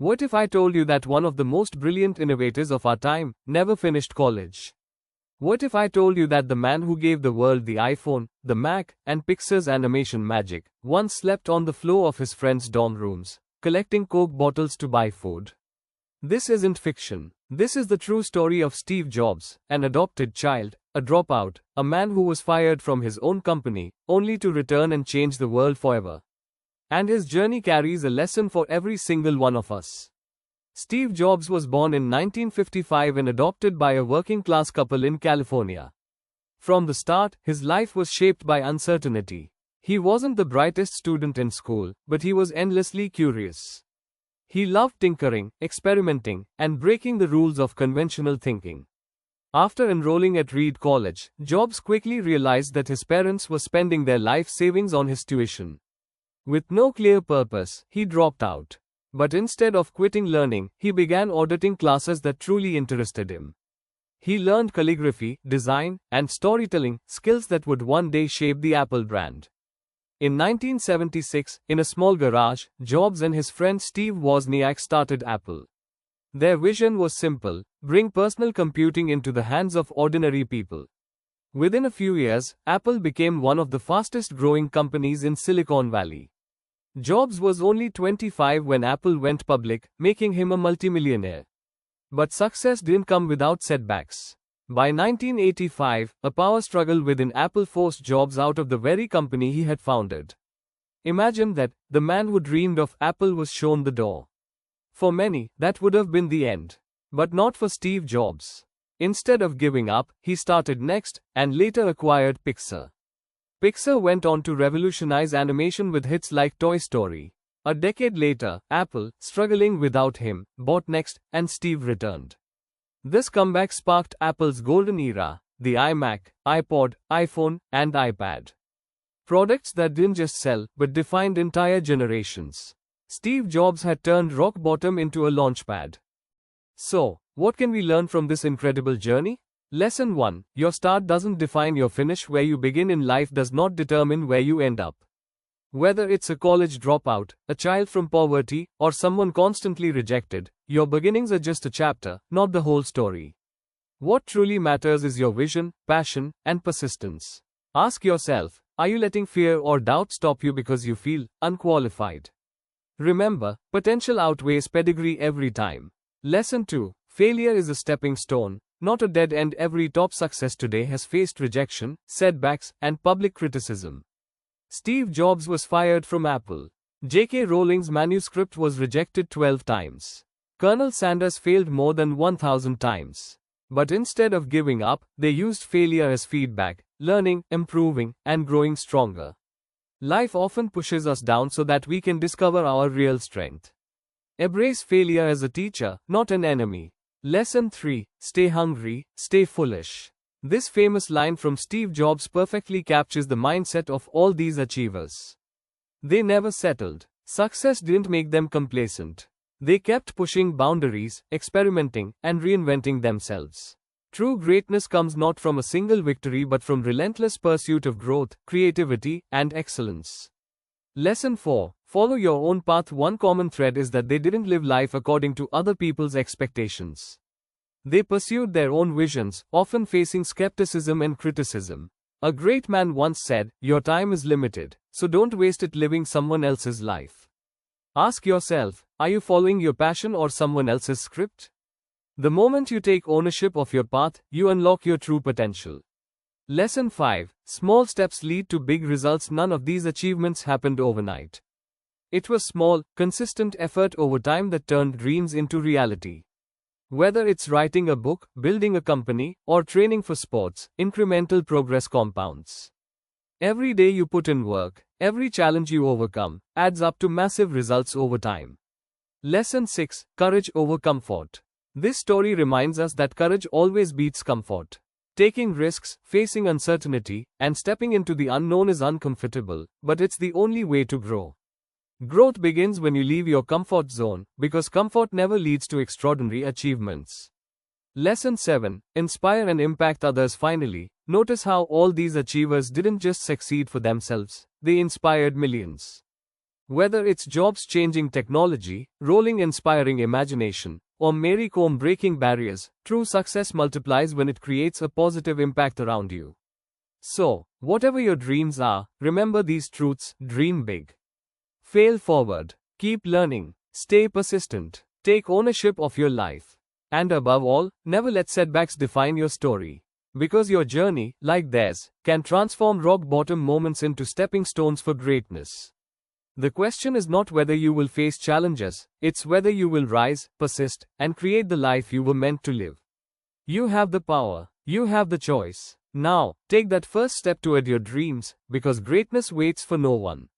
What if I told you that one of the most brilliant innovators of our time never finished college? What if I told you that the man who gave the world the iPhone, the Mac, and Pixar's animation magic once slept on the floor of his friends' dorm rooms, collecting Coke bottles to buy food? This isn't fiction. This is the true story of Steve Jobs, an adopted child, a dropout, a man who was fired from his own company, only to return and change the world forever. And his journey carries a lesson for every single one of us. Steve Jobs was born in 1955 and adopted by a working-class couple in California. From the start, his life was shaped by uncertainty. He wasn't the brightest student in school, but he was endlessly curious. He loved tinkering, experimenting, and breaking the rules of conventional thinking. After enrolling at Reed College, Jobs quickly realized that his parents were spending their life savings on his tuition. With no clear purpose, he dropped out. But instead of quitting learning, he began auditing classes that truly interested him. He learned calligraphy, design, and storytelling, skills that would one day shape the Apple brand. In 1976, in a small garage, Jobs and his friend Steve Wozniak started Apple. Their vision was simple: bring personal computing into the hands of ordinary people. Within a few years, Apple became one of the fastest growing companies in Silicon Valley. Jobs was only 25 when Apple went public, making him a multimillionaire. But success didn't come without setbacks. By 1985, a power struggle within Apple forced Jobs out of the very company he had founded. Imagine that, the man who dreamed of Apple was shown the door. For many, that would have been the end. But not for Steve Jobs. Instead of giving up, he started Next, and later acquired Pixar. Pixar went on to revolutionize animation with hits like Toy Story. A decade later, Apple, struggling without him, bought Next, and Steve returned. This comeback sparked Apple's golden era: the iMac, iPod, iPhone, and iPad. Products that didn't just sell, but defined entire generations. Steve Jobs had turned rock bottom into a launchpad. So, what can we learn from this incredible journey? Lesson 1. Your start doesn't define your finish. Where you begin in life does not determine where you end up. Whether it's a college dropout, a child from poverty, or someone constantly rejected, your beginnings are just a chapter, not the whole story. What truly matters is your vision, passion, and persistence. Ask yourself, are you letting fear or doubt stop you because you feel unqualified? Remember, potential outweighs pedigree every time. Lesson 2. Failure is a stepping stone, not a dead end. Every top success today has faced rejection, setbacks, and public criticism. Steve Jobs was fired from Apple. J.K. Rowling's manuscript was rejected 12 times. Colonel Sanders failed more than 1,000 times. But instead of giving up, they used failure as feedback, learning, improving, and growing stronger. Life often pushes us down so that we can discover our real strength. Embrace failure as a teacher, not an enemy. Lesson 3. Stay hungry, stay foolish. This famous line from Steve Jobs perfectly captures the mindset of all these achievers. They never settled. Success didn't make them complacent. They kept pushing boundaries, experimenting, and reinventing themselves. True greatness comes not from a single victory but from relentless pursuit of growth, creativity, and excellence. Lesson 4. Follow your own path. One common thread is that they didn't live life according to other people's expectations. They pursued their own visions, often facing skepticism and criticism. A great man once said, "Your time is limited, so don't waste it living someone else's life." Ask yourself, are you following your passion or someone else's script? The moment you take ownership of your path, you unlock your true potential. Lesson 5. Small steps lead to big results. None of these achievements happened overnight. It was small, consistent effort over time that turned dreams into reality. Whether it's writing a book, building a company, or training for sports, incremental progress compounds. Every day you put in work, every challenge you overcome, adds up to massive results over time. Lesson 6. Courage over comfort. This story reminds us that courage always beats comfort. Taking risks, facing uncertainty, and stepping into the unknown is uncomfortable, but it's the only way to grow. Growth begins when you leave your comfort zone, because comfort never leads to extraordinary achievements. Lesson 7. Inspire and impact others. Finally, notice how all these achievers didn't just succeed for themselves, they inspired millions. Whether it's jobs changing technology, rolling inspiring imagination, or Mary Kom breaking barriers, true success multiplies when it creates a positive impact around you. So, whatever your dreams are, remember these truths: dream big, fail forward, keep learning, stay persistent, take ownership of your life. And above all, never let setbacks define your story. Because your journey, like theirs, can transform rock bottom moments into stepping stones for greatness. The question is not whether you will face challenges, it's whether you will rise, persist, and create the life you were meant to live. You have the power, you have the choice. Now, take that first step toward your dreams, because greatness waits for no one.